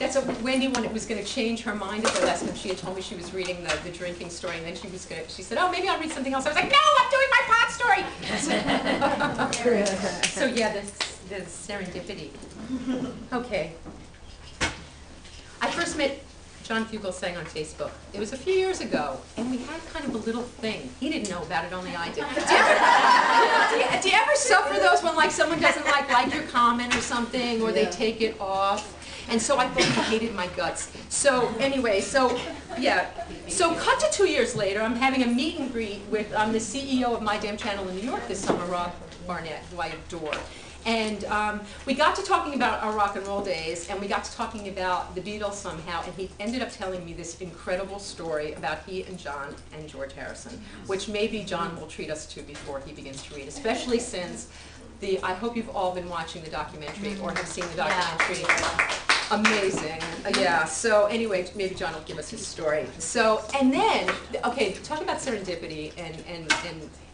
Yeah, so Wendy was going to change her mind at the last time. She had told me she was reading the drinking story, and then she said, oh, maybe I'll read something else. I was like, no, I'm doing my pot story! So yeah, the serendipity. Okay. I first met John Fugelsang on Facebook. It was a few years ago, and we had kind of a little thing. He didn't know about it, only I did. Do you ever suffer those when like someone doesn't like your comment or something, or they take it off? And so I thought he hated my guts. So anyway, yeah. So cut to 2 years later, I'm having a meet and greet with the CEO of My Damn Channel in New York this summer, Rob Barnett, who I adore. And we got to talking about our rock and roll days, and we got to talking about the Beatles somehow, and he ended up telling me this incredible story about he and John and George Harrison, which maybe John will treat us to before he begins to read, especially since I hope you've all been watching the documentary or have seen the documentary. Yeah. Amazing. Yeah, so anyway, maybe John will give us his story. So, and then, okay, talking about serendipity and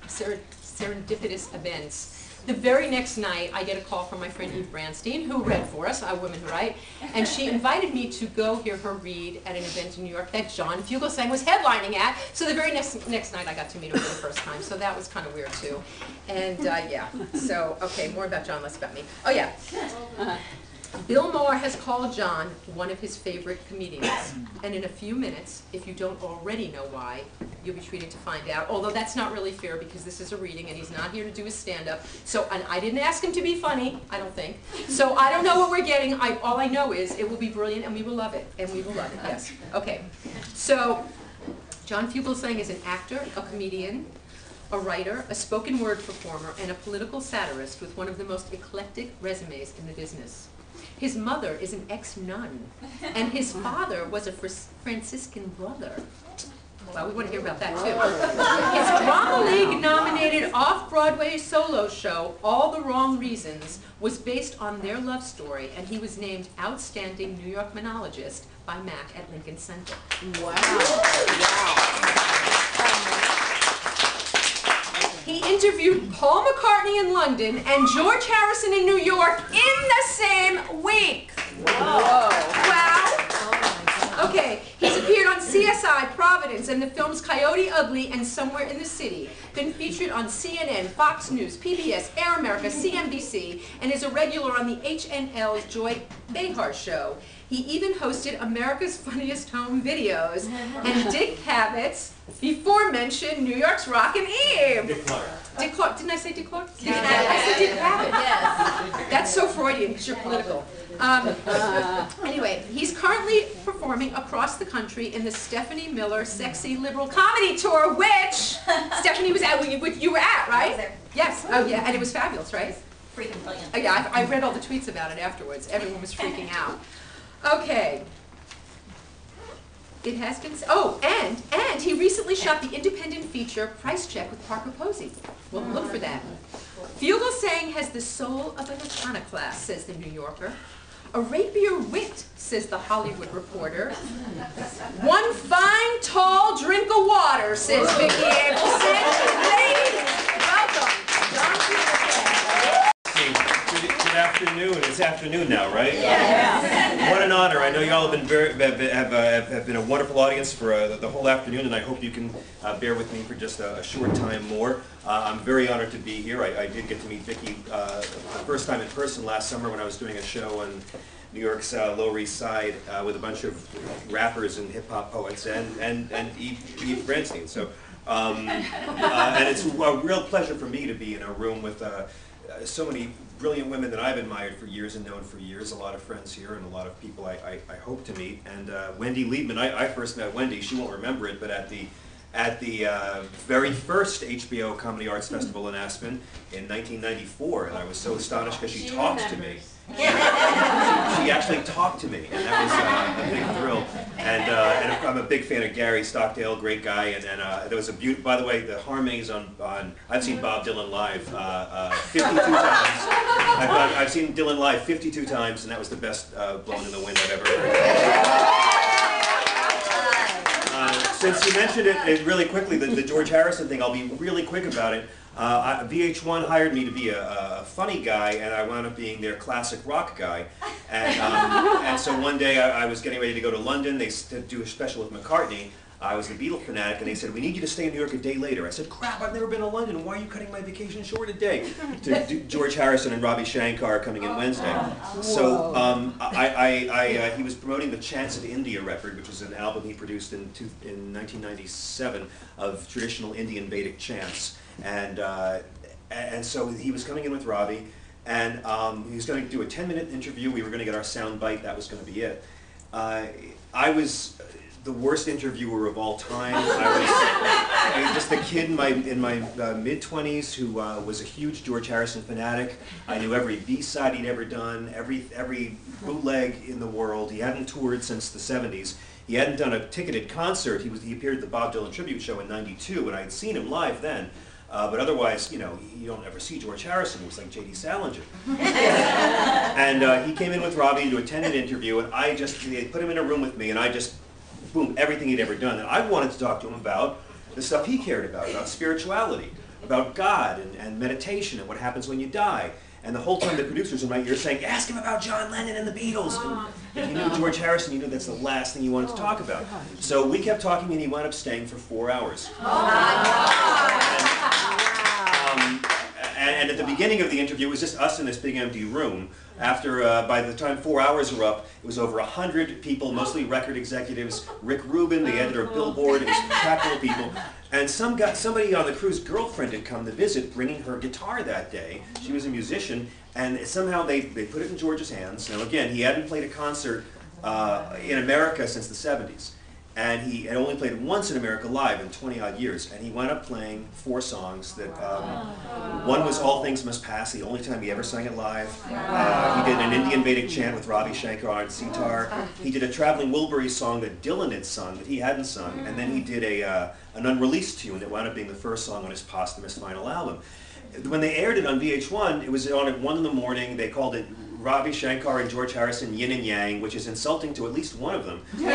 serendipitous events. The very next night, I get a call from my friend Eve Branstein, who read for us, A Woman Who Write, and she invited me to go hear her read at an event in New York that John Fugelsang was headlining at. So the very next night, I got to meet him for the first time. So that was kind of weird too. And yeah, so okay, more about John, less about me. Oh yeah. Bill Maher has called John one of his favorite comedians, and in a few minutes, if you don't already know why, you'll be treated to find out, although that's not really fair because this is a reading and he's not here to do his stand-up, so, and I didn't ask him to be funny, I don't think, so I don't know what we're getting. All I know is it will be brilliant and we will love it, yes. Okay, so John Fugelsang is an actor, a comedian, a writer, a spoken word performer, and a political satirist with one of the most eclectic resumes in the business. His mother is an ex-nun, and his father was a Franciscan brother. Well, we want to hear about that, too. His Drama League-nominated off-Broadway solo show, All the Wrong Reasons, was based on their love story, and he was named Outstanding New York Monologist by Mac at Lincoln Center. Wow. He interviewed Paul McCartney in London and George Harrison in New York in the same week. Whoa. Wow. Okay, he's appeared on CSI, Providence, and the films Coyote Ugly and Somewhere in the City. Been featured on CNN, Fox News, PBS, Air America, CNBC, and is a regular on the HNL's Joy Behar Show. He even hosted America's Funniest Home Videos and Dick Cavett, before mentioned New York's Rockin' Eve. Dick Clark. Dick Clark. Didn't I say Dick Clark? Yeah. I said Dick Cavett. Yes. That's so Freudian because you're political. Anyway, he's currently performing across the country in the Stephanie Miller Sexy Liberal Comedy Tour, which Stephanie was at, you were at, right? I was there. Yes. Oh yeah, and it was fabulous, right? Freaking brilliant. Oh, yeah, I read all the tweets about it afterwards. Everyone was freaking out. Okay. It has been, oh, and he recently shot the independent feature Price Check with Parker Posey. Well, look for that. Fugelsang has the soul of an iconoclast, says the New Yorker. A rapier wit, says the Hollywood Reporter. One fine, tall drink of water, says Vicki Anderson. Ladies, welcome, John Fugelsang. Good afternoon. It's afternoon now, right? Yeah. What an honor. I know you all have been a wonderful audience for the whole afternoon, and I hope you can bear with me for just a short time more. I'm very honored to be here. I did get to meet Vicki the first time in person last summer when I was doing a show on New York's Lower East Side with a bunch of rappers and hip-hop poets and Eve Branstein. So, and it's a real pleasure for me to be in a room with so many brilliant women that I've admired for years and known for years, a lot of friends here and a lot of people I hope to meet. And Wendy Liebman, I first met Wendy, she won't remember it, but at the very first HBO Comedy Arts Festival in Aspen in 1994, and I was so astonished because she talked to me. She actually talked to me, and that was a big thrill. And I'm a big fan of Gary Stockdale, great guy. And there was a beautiful, by the way, the harmonies on I've seen Bob Dylan live 52 times. I've seen Dylan live 52 times, and that was the best Blowing in the Wind I've ever heard. since you mentioned it really quickly, the George Harrison thing, I'll be really quick about it. VH1 hired me to be a funny guy, and I wound up being their classic rock guy. And so one day I was getting ready to go to London. They do a special with McCartney. I was a Beatle fanatic, and they said, "We need you to stay in New York a day later." I said, "Crap, I've never been to London. Why are you cutting my vacation short a day?" To George Harrison and Ravi Shankar coming in Wednesday. So he was promoting the Chants of India record, which was an album he produced in 1997 of traditional Indian Vedic chants. And so he was coming in with Ravi, and he was going to do a 10-minute interview. We were going to get our sound bite. That was going to be it. I was the worst interviewer of all time. I was just a kid in my mid-20s who was a huge George Harrison fanatic. I knew every B-side he'd ever done, every bootleg in the world. He hadn't toured since the 70s. He hadn't done a ticketed concert. He appeared at the Bob Dylan tribute show in '92, and I had seen him live then. But otherwise, you know, you don't ever see George Harrison. It was like J.D. Salinger. And he came in with Robbie to do a 10-minute interview, and they put him in a room with me, and I just, boom, everything he'd ever done. And I wanted to talk to him about the stuff he cared about spirituality, about God and meditation and what happens when you die. And the whole time the producers in my ear saying, "Ask him about John Lennon and the Beatles." And if you knew George Harrison, you knew that's the last thing you wanted to talk about. So we kept talking, and he wound up staying for 4 hours. And at the beginning of the interview, it was just us in this big empty room. After, by the time 4 hours were up, it was over 100 people, mostly record executives. Rick Rubin, the editor of Billboard, it was packed full of people. And somebody on the crew's girlfriend had come to visit, bringing her guitar that day. She was a musician, and somehow they put it in George's hands. Now again, he hadn't played a concert in America since the 70s. And he had only played once in America live in 20-odd years, and he wound up playing 4 songs. That one was "All Things Must Pass," the only time he ever sang it live. He did an Indian Vedic chant with Ravi Shankar on sitar. He did a Traveling Wilburys song that Dylan had sung that he hadn't sung, and then he did an unreleased tune that wound up being the first song on his posthumous final album. When they aired it on VH1, it was on at 1 in the morning. They called it Ravi Shankar and George Harrison Yin and Yang, which is insulting to at least one of them. And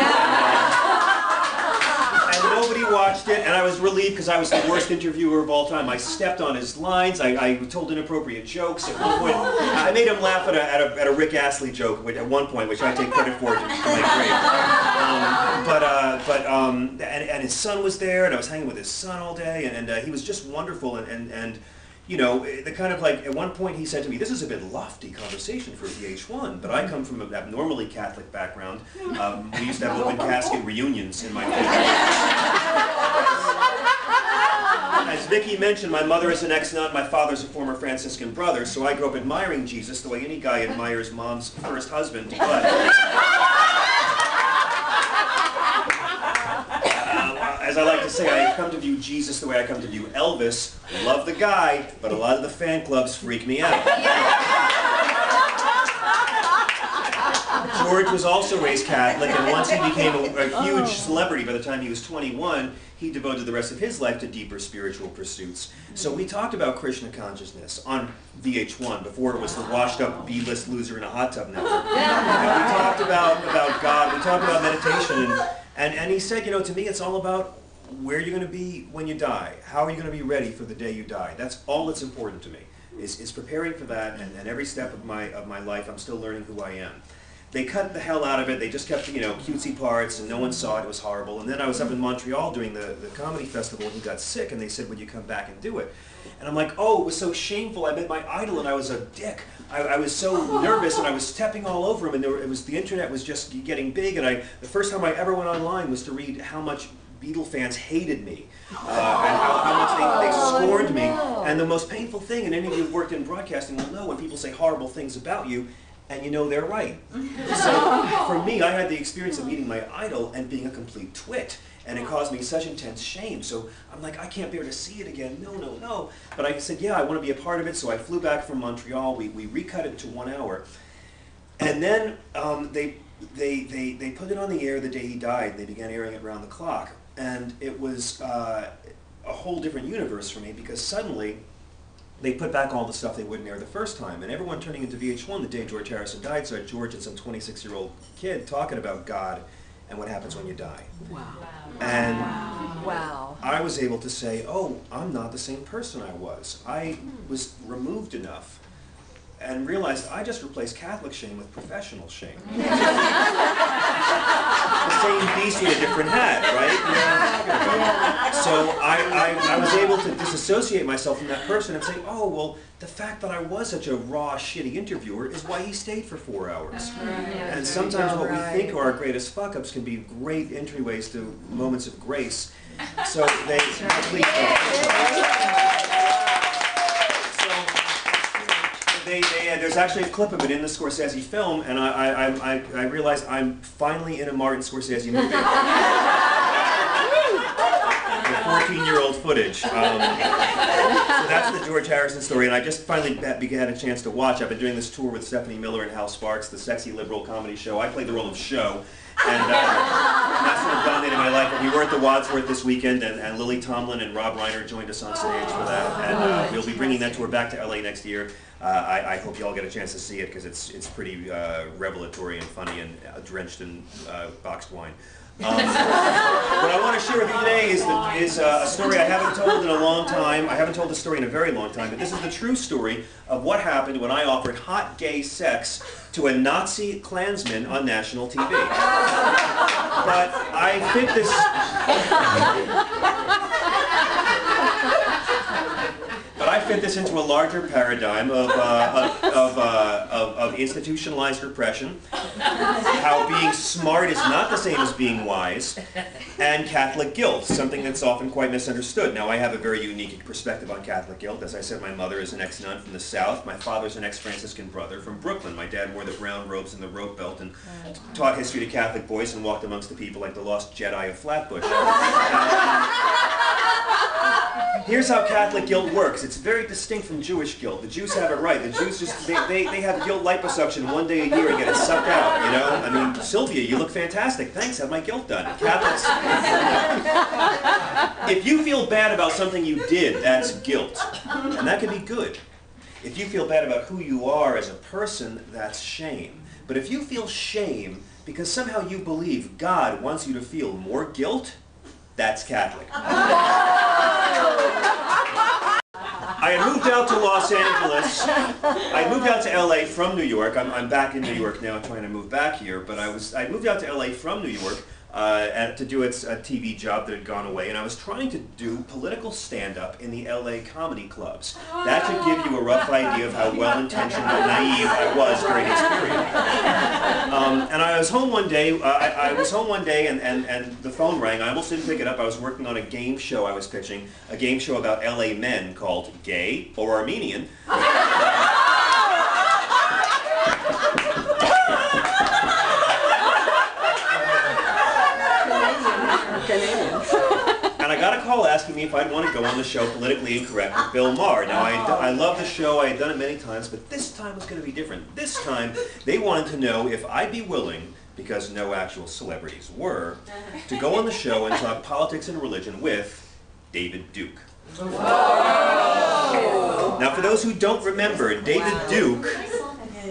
nobody watched it, and I was relieved because I was the worst interviewer of all time. I stepped on his lines, I told inappropriate jokes. At one point, I made him laugh at a Rick Astley joke at one point, which I take credit for to my grave. And his son was there, and I was hanging with his son all day, and he was just wonderful, and you know, the kind of like, at one point he said to me, "This is a bit lofty conversation for VH1, but I come from an abnormally Catholic background. We used to have open casket reunions in my family." As Vicki mentioned, my mother is an ex-nun, my father's a former Franciscan brother, so I grew up admiring Jesus the way any guy admires mom's first husband. But as I like to say, I come to view Jesus the way I come to view Elvis. Love the guy, but a lot of the fan clubs freak me out. George was also raised Catholic, and once he became a huge celebrity, by the time he was 21, he devoted the rest of his life to deeper spiritual pursuits. So we talked about Krishna consciousness on VH1 before it was the washed-up B-list loser in a hot tub network. And we talked about God, we talked about meditation, and he said, you know, to me it's all about where you're going to be when you die. How are you going to be ready for the day you die? That's all that's important to me, is preparing for that, and every step of my life I'm still learning who I am. They cut the hell out of it. They just kept, you know, cutesy parts, and no one saw it. It was horrible. And then I was up in Montreal doing the comedy festival, and he got sick, and they said, "Would you come back and do it?" And I'm like, oh, it was so shameful. I met my idol, and I was a dick. I was so nervous, and I was stepping all over him, and the internet was just getting big, and the first time I ever went online was to read how much Beatle fans hated me, and how much they scorned me. And the most painful thing, and any of you who've worked in broadcasting will know, when people say horrible things about you, and you know they're right. So for me, I had the experience of meeting my idol and being a complete twit, and it caused me such intense shame. So I'm like, I can't bear to see it again. No, no, no. But I said, yeah, I want to be a part of it. So I flew back from Montreal. We recut it to 1 hour, and then they put it on the air the day he died. They began airing it around the clock, and it was a whole different universe for me, because suddenly they put back all the stuff they wouldn't air the first time, and everyone turning into VH1 the day George Harrison died saw George and some 26-year-old kid talking about God and what happens when you die. Wow. And Wow. I was able to say, oh, I'm not the same person I was. I was removed enough and realized I just replaced Catholic shame with professional shame. The same beast with a different hat, right? So I was able to disassociate myself from that person and say, oh, well, the fact that I was such a raw, shitty interviewer is why he stayed for 4 hours. And sometimes what we think are our greatest fuck-ups can be great entryways to moments of grace. So they please there's actually a clip of it in the Scorsese film, and I realized I'm finally in a Martin Scorsese movie. The 14-year-old footage. So that's the George Harrison story, and I just finally had a chance to watch. I've been doing this tour with Stephanie Miller and Hal Sparks, the sexy liberal comedy show. I played the role of Show. And that's sort of dominated my life. But we were at the Wadsworth this weekend, and Lily Tomlin and Rob Reiner joined us on stage for that. And we'll be bringing that tour back to LA next year. I hope you all get a chance to see it because it's pretty revelatory and funny and drenched in boxed wine. What I want to share with you today is a story I haven't told in a long time. I haven't told this story in a very long time, but this is the true story of what happened when I offered hot gay sex to a Nazi Klansman on national TV. But I fit this... But I fit this into a larger paradigm of institutionalized repression, how being smart is not the same as being wise, and Catholic guilt, something that's often quite misunderstood. Now, I have a very unique perspective on Catholic guilt. As I said, my mother is an ex-nun from the South. My father's an ex-Franciscan brother from Brooklyn. My dad wore the brown robes and the rope belt and taught history to Catholic boys and walked amongst the people like the lost Jedi of Flatbush. Here's how Catholic guilt works. It's very distinct from Jewish guilt. The Jews have it right. The Jews just, they have guilt liposuction one day a year and get it sucked out, you know? I mean, Sylvia, you look fantastic. Thanks, have my guilt done. Catholics, if you feel bad about something you did, that's guilt. And that can be good. If you feel bad about who you are as a person, that's shame. But if you feel shame because somehow you believe God wants you to feel more guilt, that's Catholic. I had moved out to Los Angeles. I moved out to LA from New York. I'm back in New York now, trying to move back here. But I moved out to LA from New York to do a TV job that had gone away, and I was trying to do political stand-up in the LA comedy clubs. That should give you a rough idea of how well-intentioned and naive I was during this period. And I was home one day. And the phone rang. I almost didn't pick it up. I was working on a game show I was pitching, a game show about LA men called Gay or Armenian. And I got a call asking me if I'd want to go on the show Politically Incorrect with Bill Maher. Now, I love the show, I had done it many times, but this time was going to be different. This time, they wanted to know if I'd be willing, because no actual celebrities were, to go on the show and talk politics and religion with David Duke. Now, for those who don't remember, David Duke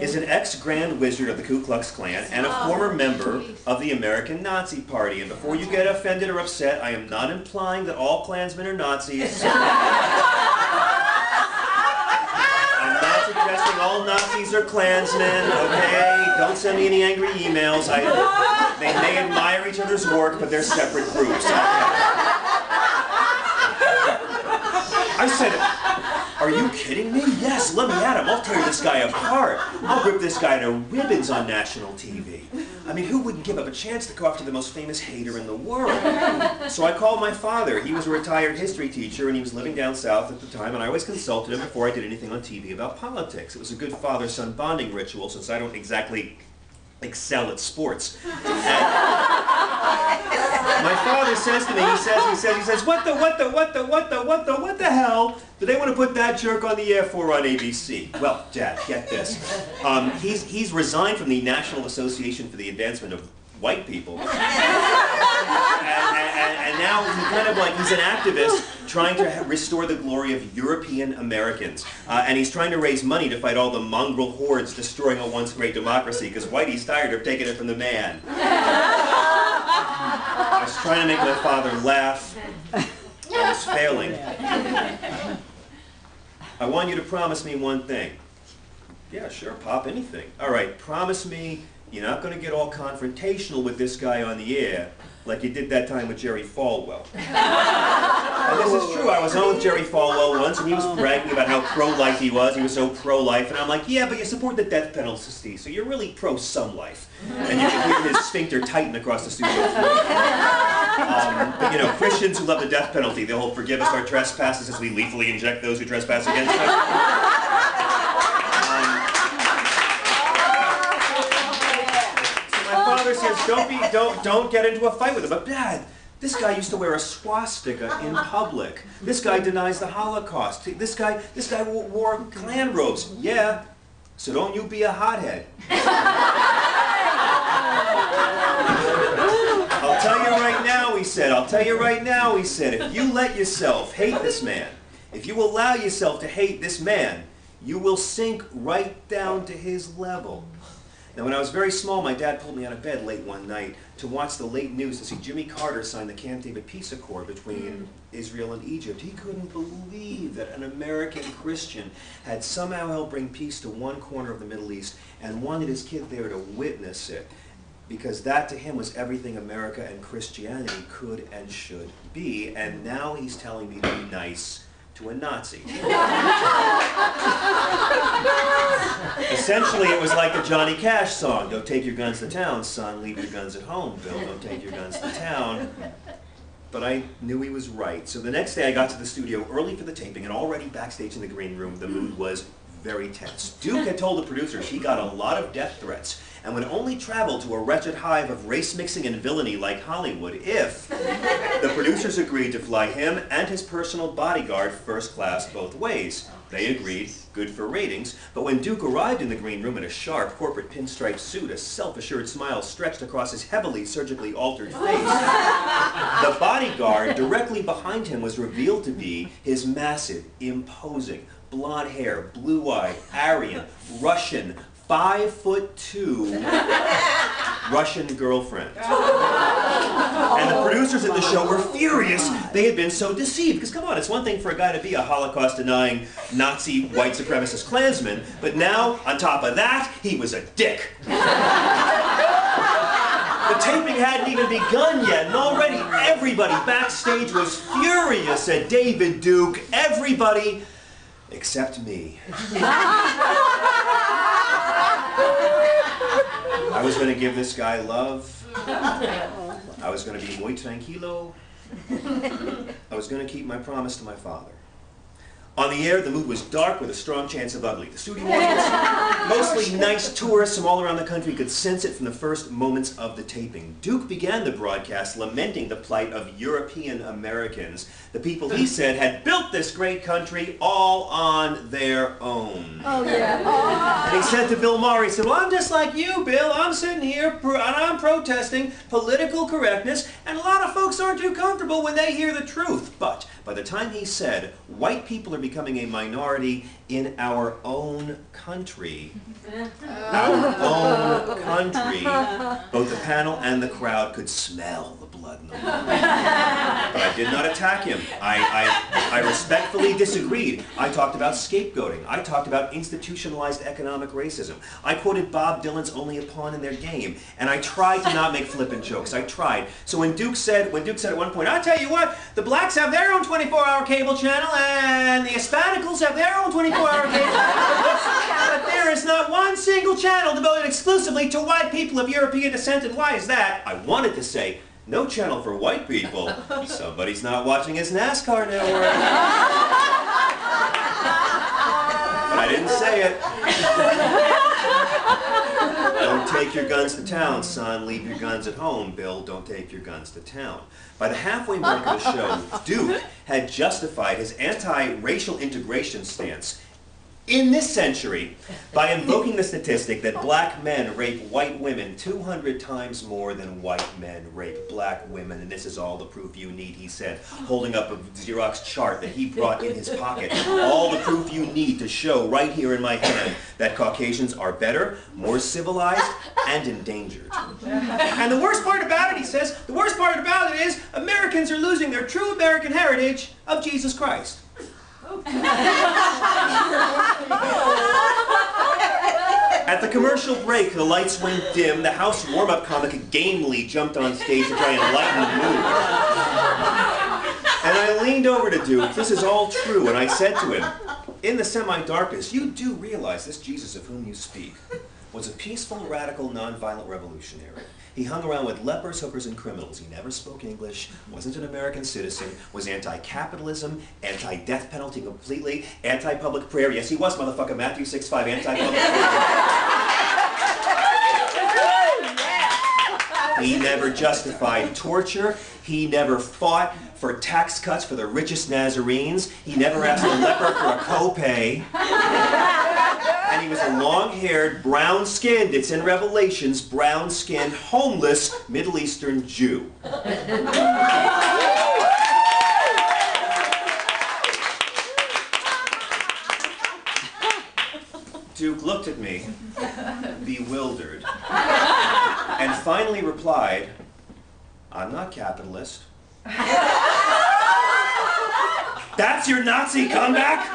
is an ex-Grand Wizard of the Ku Klux Klan and a former member of the American Nazi Party. And before you get offended or upset, I am not implying that all Klansmen are Nazis. I'm not suggesting all Nazis are Klansmen, okay? Don't send me any angry emails. They may admire each other's work, but they're separate groups. I said, are you kidding me? Yes, let me at him. I'll tear this guy apart. I'll rip this guy to ribbons on national TV. I mean, who wouldn't give up a chance to go after the most famous hater in the world? So I called my father. He was a retired history teacher, and he was living down south at the time, and I always consulted him before I did anything on TV about politics. It was a good father-son bonding ritual, since I don't exactly excel at sports. My father says to me, he says, what the hell do they want to put that jerk on the air for on ABC? Well, Dad, get this. He's resigned from the National Association for the Advancement of White People. And now he's an activist trying to restore the glory of European Americans. And he's trying to raise money to fight all the mongrel hordes destroying a once great democracy, because Whitey's tired of taking it from the man. trying to make my father laugh. I was failing. I want you to promise me one thing. Yeah, sure, Pop, anything. All right, promise me you're not going to get all confrontational with this guy on the air like you did that time with Jerry Falwell. And this is true. I was on with Jerry Falwell once, and he was bragging about how pro-life he was. He was so pro-life, and I'm like, yeah, but you support the death penalty, so you're really pro-some life. And you can hear his sphincter tighten across the studio floor. But you know, Christians who love the death penalty, they'll forgive us our trespasses as we lethally inject those who trespass against us. My father says, don't get into a fight with him. But Dad, this guy used to wear a swastika in public. This guy denies the Holocaust. This guy wore Klan robes. Yeah, so don't you be a hothead. I'll tell you right now, he said. I'll tell you right now, he said. If you let yourself hate this man, if you allow yourself to hate this man, you will sink right down to his level. Now, when I was very small, my dad pulled me out of bed late one night to watch the late news to see Jimmy Carter sign the Camp David Peace Accord between Israel and Egypt. He couldn't believe that an American Christian had somehow helped bring peace to one corner of the Middle East and wanted his kid there to witness it, because that to him was everything America and Christianity could and should be. And now he's telling me to be nice to a Nazi. Essentially, it was like the Johnny Cash song, "Don't take your guns to town, son, leave your guns at home, Bill, don't take your guns to town." But I knew he was right. So the next day I got to the studio early for the taping, and already backstage in the green room, the mood was very tense. Duke had told the producers he got a lot of death threats and would only travel to a wretched hive of race mixing and villainy like Hollywood if the producers agreed to fly him and his personal bodyguard first class both ways. They agreed, good for ratings, but when Duke arrived in the green room in a sharp corporate pinstripe suit, a self-assured smile stretched across his heavily surgically altered face, the bodyguard directly behind him was revealed to be his massive, imposing, blonde hair, blue-eyed, Aryan, Russian, 5'2" Russian girlfriend. And the producers at the show were furious they had been so deceived. Because come on, it's one thing for a guy to be a Holocaust-denying Nazi white supremacist Klansman, but now, on top of that, he was a dick. The taping hadn't even begun yet, and already everybody backstage was furious at David Duke. Everybody except me. I was going to give this guy love. I was going to be muy tranquilo. I was going to keep my promise to my father. On the air, the mood was dark with a strong chance of ugly. The studio audience, mostly nice tourists from all around the country, could sense it from the first moments of the taping. Duke began the broadcast lamenting the plight of European Americans, the people he said had built this great country all on their own. Oh, yeah. And he said to Bill Maher, he said, well, I'm just like you, Bill. I'm sitting here and I'm protesting political correctness, and a lot of folks aren't too comfortable when they hear the truth. But by the time he said, white people are becoming a minority in our own country, both the panel and the crowd could smell the blood in the water. But I did not attack him. I respectfully disagreed. I talked about scapegoating. I talked about institutionalized economic racism. I quoted Bob Dylan's "Only a Pawn in Their Game," and I tried to not make flippant jokes. I tried. So when Duke said at one point, "I'll tell you what, the blacks have their own 24-hour cable channel, and the Hispanicals have their own 24-hour cable channel, but there is not one single channel devoted exclusively to white people of European descent, and why is that?" I wanted to say, "No channel for white people. Somebody's not watching his NASCAR network." But I didn't say it. Don't take your guns to town, son. Leave your guns at home, Bill. Don't take your guns to town. By the halfway mark of the show, Duke had justified his anti-racial integration stance in this century by invoking the statistic that black men rape white women 200 times more than white men rape black women. And this is all the proof you need, he said, holding up a Xerox chart that he brought in his pocket. All the proof you need to show right here in my hand that Caucasians are better, more civilized, and endangered. And the worst part about it, he says, the worst part about it is Americans are losing their true American heritage of Jesus Christ. At the commercial break, the lights went dim. The house warm-up comic gamely jumped on stage to try and lighten the mood. And I leaned over to Duke. This is all true, and I said to him, in the semi-darkness, you do realize this Jesus of whom you speak was a peaceful, radical, non-violent revolutionary. He hung around with lepers, hookers, and criminals. He never spoke English, wasn't an American citizen, was anti-capitalism, anti-death penalty completely, anti-public prayer. Yes, he was, motherfucker, Matthew 6:5, anti-public prayer. He never justified torture. He never fought for tax cuts for the richest Nazarenes. He never asked a leper for a copay. And he was a long-haired, brown-skinned, it's in Revelations, brown-skinned, homeless Middle Eastern Jew. Duke looked at me, bewildered, and finally replied, I'm not capitalist. That's your Nazi comeback?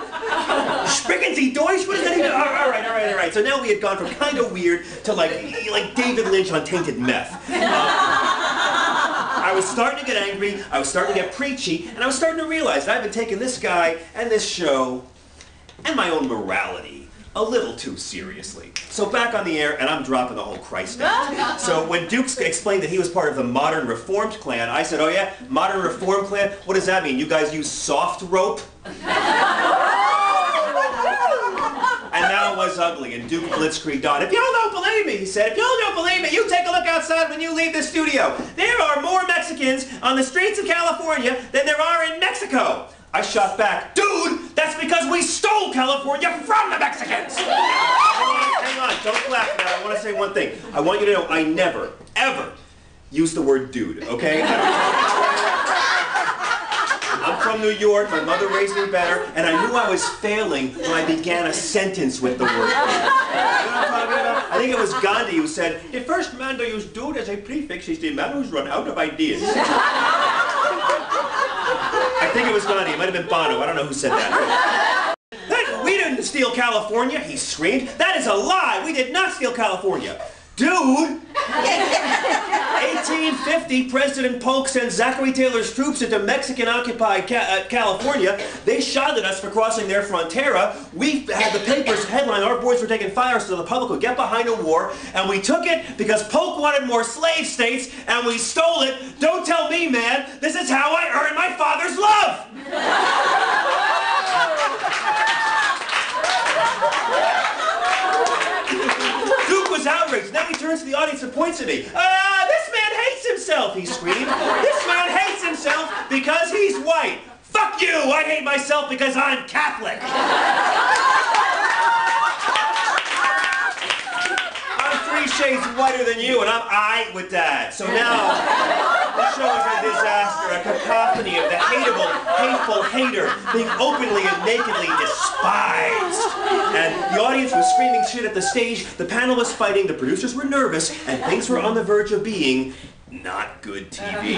Spricken Sie Deutsch? What does that even... All right. So now we had gone from kind of weird to like David Lynch on tainted meth. I was starting to get angry, I was starting to get preachy, and I was starting to realize that I've been taking this guy and this show and my own morality a little too seriously. So back on the air, and I'm dropping the whole Christ thing. So when Duke explained that he was part of the Modern Reformed Clan, I said, oh yeah, Modern Reformed Clan? What does that mean? You guys use soft rope? And now it was ugly, and Duke blitzkrieged on. If y'all don't believe me, he said, if y'all don't believe me, you take a look outside when you leave the studio. There are more Mexicans on the streets of California than there are in Mexico. I shot back, dude, that's because we stole California from the Mexicans! Hang on, don't laugh at that. I want to say one thing. I want you to know I never, ever use the word dude, okay? I'm from New York, my mother raised me better, and I knew I was failing when I began a sentence with the word dude. You know what I'm talking about? I think it was Gandhi who said, the first man to use dude as a prefix is the man who's run out of ideas. I think it was Gandhi, it might have been Bono, I don't know who said that. We didn't steal California, he screamed. That is a lie, we did not steal California. Dude! 1850, President Polk sent Zachary Taylor's troops into Mexican-occupied California. They shot at us for crossing their frontera. We had the papers headline, our boys were taking fire so the public would get behind a war, and we took it because Polk wanted more slave states, and we stole it. Don't tell me, man. This is how I earned my father's love! Duke was outraged. Then he turns to the audience and points at me. This man hates himself, he screamed. This man hates himself because he's white. Fuck you! I hate myself because I'm Catholic. I'm 3 shades whiter than you, and I'm aight with that. So now, the show is a disaster, a cacophony of the hateable, hateful hater being openly and nakedly despised. And the audience was screaming shit at the stage, the panel was fighting, the producers were nervous, and things were on the verge of being not good TV.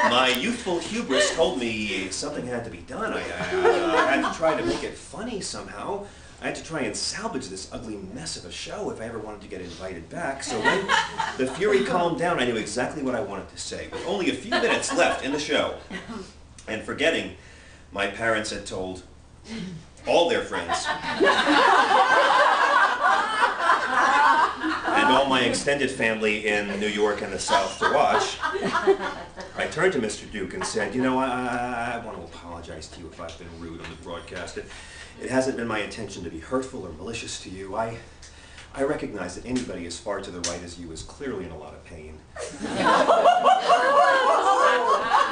My youthful hubris told me something had to be done. I had to try to make it funny somehow. I had to try and salvage this ugly mess of a show if I ever wanted to get invited back. So when the fury calmed down, I knew exactly what I wanted to say. With only a few minutes left in the show, and forgetting my parents had told all their friends and all my extended family in New York and the South to watch, I turned to Mr. Duke and said, you know, I want to apologize to you if I've been rude on the broadcast. It hasn't been my intention to be hurtful or malicious to you. I recognize that anybody as far to the right as you is clearly in a lot of pain.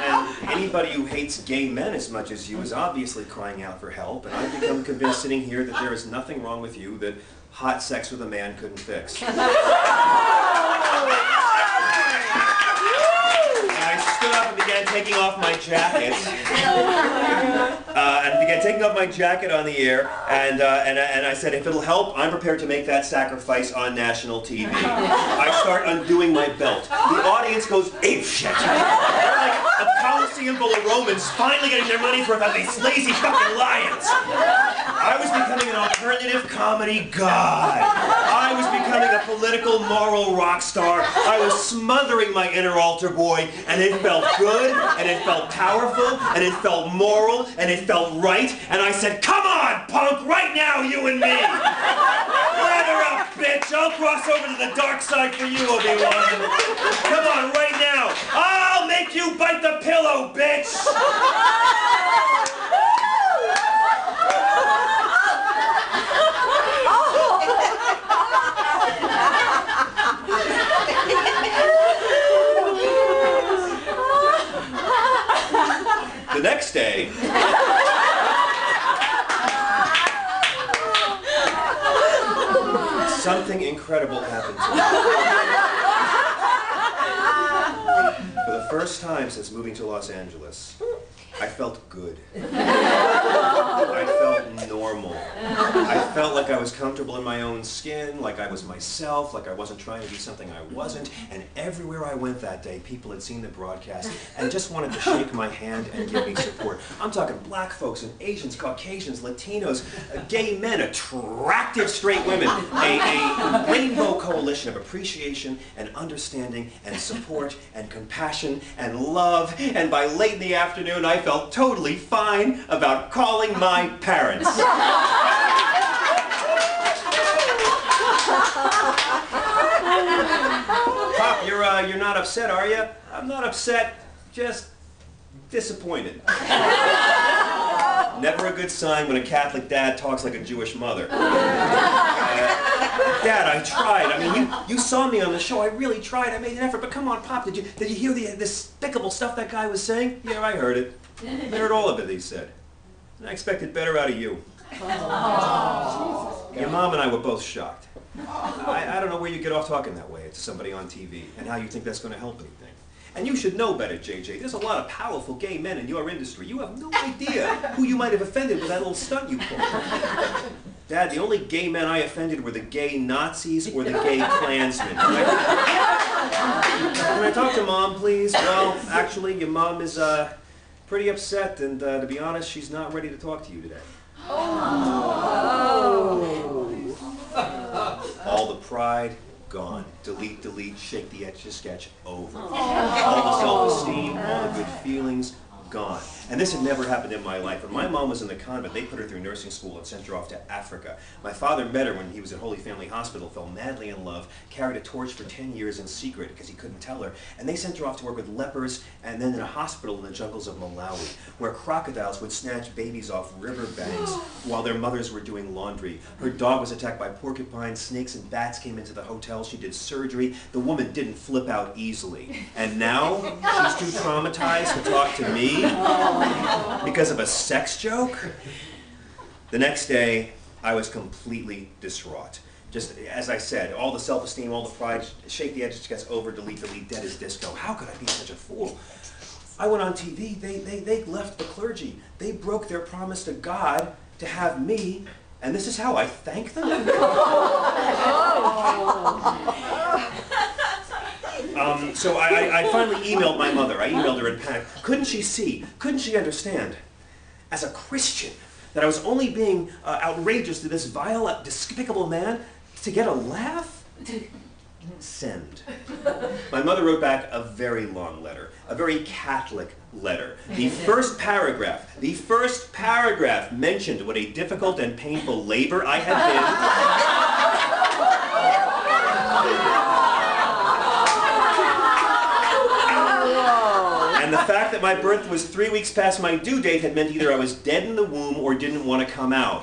And anybody who hates gay men as much as you is obviously crying out for help, and I've become convinced sitting here that there is nothing wrong with you that hot sex with a man couldn't fix. I stood up and began taking off my jacket. And began taking off my jacket on the air, and I said, if it'll help, I'm prepared to make that sacrifice on national TV. I start undoing my belt. The audience goes apeshit. They're like a Colosseum full of Romans finally getting their money's worth out of these lazy fucking lions. I was becoming an alternative comedy god. I was becoming a political, moral rock star. I was smothering my inner altar boy, and it felt good, and it felt powerful, and it felt moral, and it felt right. And I said, come on, punk, right now, you and me. Lather up, bitch. I'll cross over to the dark side for you, Obi-Wan. Come on, right now. I'll make you bite the pillow, bitch. The next day, something incredible happened to me. For the first time since moving to Los Angeles, I felt good. I felt normal. I felt like I was comfortable in my own skin, like I was myself, like I wasn't trying to be something I wasn't. And everywhere I went that day, people had seen the broadcast and just wanted to shake my hand and give me support. I'm talking black folks and Asians, Caucasians, Latinos, gay men, attractive straight women, a rainbow coalition of appreciation and understanding and support and compassion and love. And by late in the afternoon, I felt totally fine about calling my parents. Pop, you're not upset, are you? I'm not upset, just disappointed. Never a good sign when a Catholic dad talks like a Jewish mother. Dad, I tried. I mean, you saw me on the show. I really tried. I made an effort. But come on, Pop, did you hear the despicable stuff that guy was saying? Yeah, I heard it. I heard all of it, he said. And I expected better out of you. Your mom and I were both shocked. I don't know where you get off talking that way to somebody on TV and how you think that's going to help anything. And you should know better, JJ. There's a lot of powerful gay men in your industry. You have no idea who you might have offended with that little stunt you pulled. Dad, the only gay men I offended were the gay Nazis or the gay Klansmen. Can I talk to Mom, please? Well, actually, your mom is pretty upset, and to be honest, she's not ready to talk to you today. All the pride, gone. Delete, delete, shake the Etch-a-Sketch, over. All the self-esteem, all the good feelings, gone. And this had never happened in my life. When my mom was in the convent, they put her through nursing school and sent her off to Africa. My father met her when he was at Holy Family Hospital, fell madly in love, carried a torch for 10 years in secret because he couldn't tell her, and they sent her off to work with lepers and then in a hospital in the jungles of Malawi, where crocodiles would snatch babies off riverbanks while their mothers were doing laundry. Her dog was attacked by porcupines, snakes and bats came into the hotel. She did surgery. The woman didn't flip out easily. And now she's too traumatized to talk to me because of a sex joke? The next day, I was completely distraught. Just, as I said, all the self-esteem, all the pride, shake the Etch-a-Sketch, over, delete, delete, dead as disco. How could I be such a fool? I went on TV, they left the clergy. They broke their promise to God to have me, and this is how I thank them? So I finally emailed my mother. I emailed her in panic. Couldn't she see? Couldn't she understand? As a Christian, that I was only being outrageous to this vile, despicable man to get a laugh? Send. My mother wrote back a very long letter, a very Catholic letter. The first paragraph mentioned what a difficult and painful labor I had been. And the fact that my birth was 3 weeks past my due date had meant either I was dead in the womb or didn't want to come out.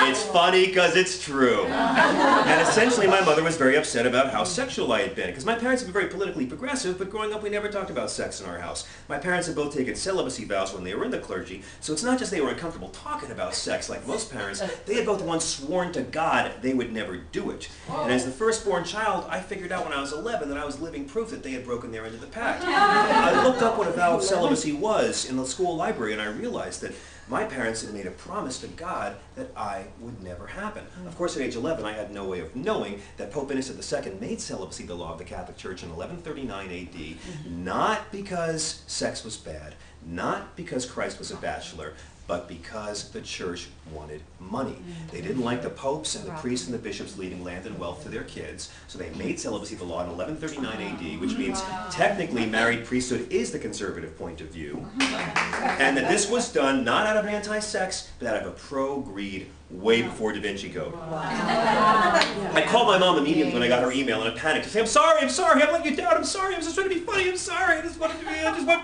It's funny because it's true. And essentially my mother was very upset about how sexual I had been, because my parents had been very politically progressive, but growing up we never talked about sex in our house. My parents had both taken celibacy vows when they were in the clergy, so it's not just they were uncomfortable talking about sex like most parents, they had both once sworn to God they would never do it. And as the firstborn child, I figured out when I was 11 that I was living proof that they had broken their end of the pact. I looked up what a vow of celibacy was in the school library, and I realized that my parents had made a promise to God that I would never happen. Of course, at age 11, I had no way of knowing that Pope Innocent II made celibacy the law of the Catholic Church in 1139 AD, not because sex was bad, not because Christ was a bachelor, but because the church wanted money. They didn't like the popes and the priests and the bishops leaving land and wealth to their kids, so they made celibacy the law in 1139 AD, which means technically married priesthood is the conservative point of view, and that this was done not out of anti-sex, but out of a pro-greed way before Da Vinci Code. I called my mom immediately when I got her email in a panic to say, I'm sorry, I let you down, I'm sorry, I was just trying to be funny, I'm sorry, I just wanted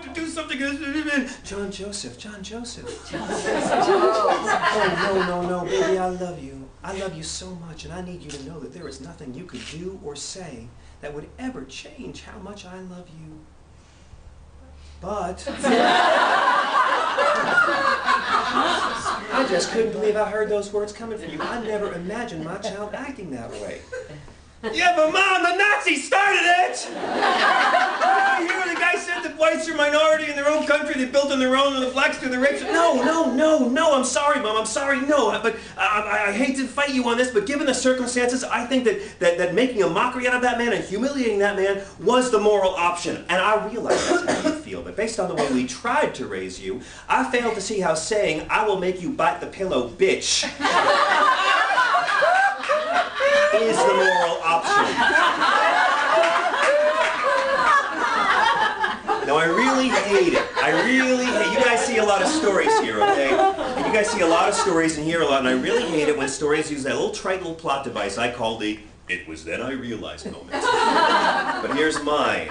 to do something. John Joseph. Oh, no, baby, I love you. I love you so much, and I need you to know that there is nothing you could do or say that would ever change how much I love you. But I just couldn't believe I heard those words coming from you. I never imagined my child acting that way. Yeah, but Mom, the Nazis started it! You hear the guy said the whites are minority in their own country, they built on their own, and the blacks do the rapes. No, I'm sorry, Mom, I'm sorry, no. But I hate to fight you on this, but given the circumstances, I think that making a mockery out of that man and humiliating that man was the moral option. And I realize that's how you feel, but based on the way we tried to raise you, I failed to see how saying, I will make you bite the pillow, bitch, is the moral option. Now I really hate it. You guys see a lot of stories here, okay? And you guys see a lot of stories and hear a lot, and I really hate it when stories use that little trite little plot device I call the "it was then I realized" moment. But here's mine.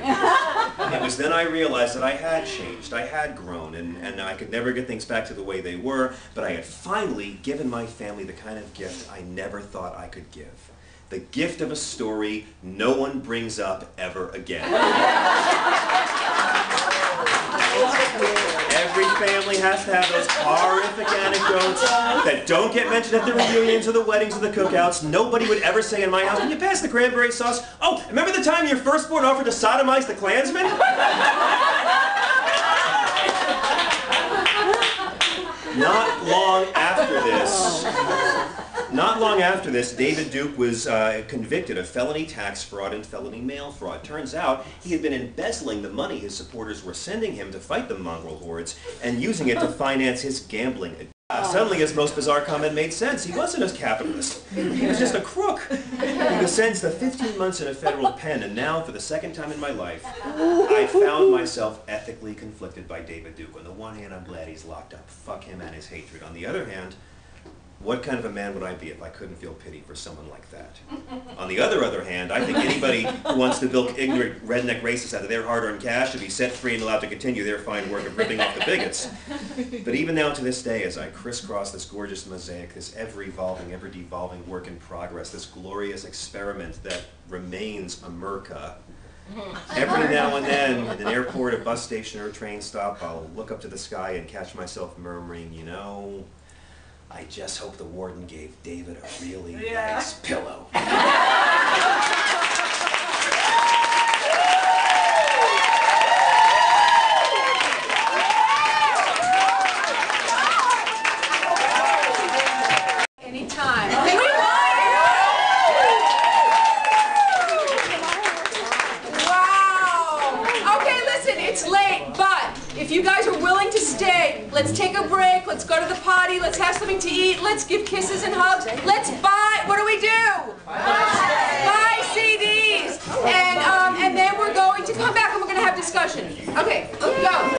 It was then I realized that I had changed, I had grown, and I could never get things back to the way they were, but I had finally given my family the kind of gift I never thought I could give. The gift of a story no one brings up ever again. Every family has to have those horrific anecdotes that don't get mentioned at the reunions or the weddings or the cookouts. Nobody would ever say in my house, "Can you pass the cranberry sauce? Oh, remember the time your firstborn offered to sodomize the Klansman?" Not long after this, David Duke was convicted of felony tax fraud and felony mail fraud. Turns out he had been embezzling the money his supporters were sending him to fight the mongrel hordes and using it to finance his gambling. Suddenly his most bizarre comment made sense. He wasn't a capitalist. He was just a crook. He was sentenced to 15 months in a federal pen, and now, for the second time in my life, I found myself ethically conflicted by David Duke. On the one hand, I'm glad he's locked up. Fuck him and his hatred. On the other hand, what kind of a man would I be if I couldn't feel pity for someone like that? On the other hand, I think anybody who wants to bilk ignorant redneck racists out of their hard-earned cash should be set free and allowed to continue their fine work of ripping off the bigots. But even now to this day, as I crisscross this gorgeous mosaic, this ever-evolving, ever-devolving work in progress, this glorious experiment that remains America, every now and then, in an airport, a bus station, or a train stop, I'll look up to the sky and catch myself murmuring, you know, I just hope the warden gave David a really nice pillow. Anytime. Wow. Okay, listen, it's late, but if you guys are willing to stay, let's take a break, let's go to the potty, let's have something to eat, let's give kisses and hugs, let's buy, what do? Buy CDs! And then we're going to come back and we're going to have discussion. Okay, let's go.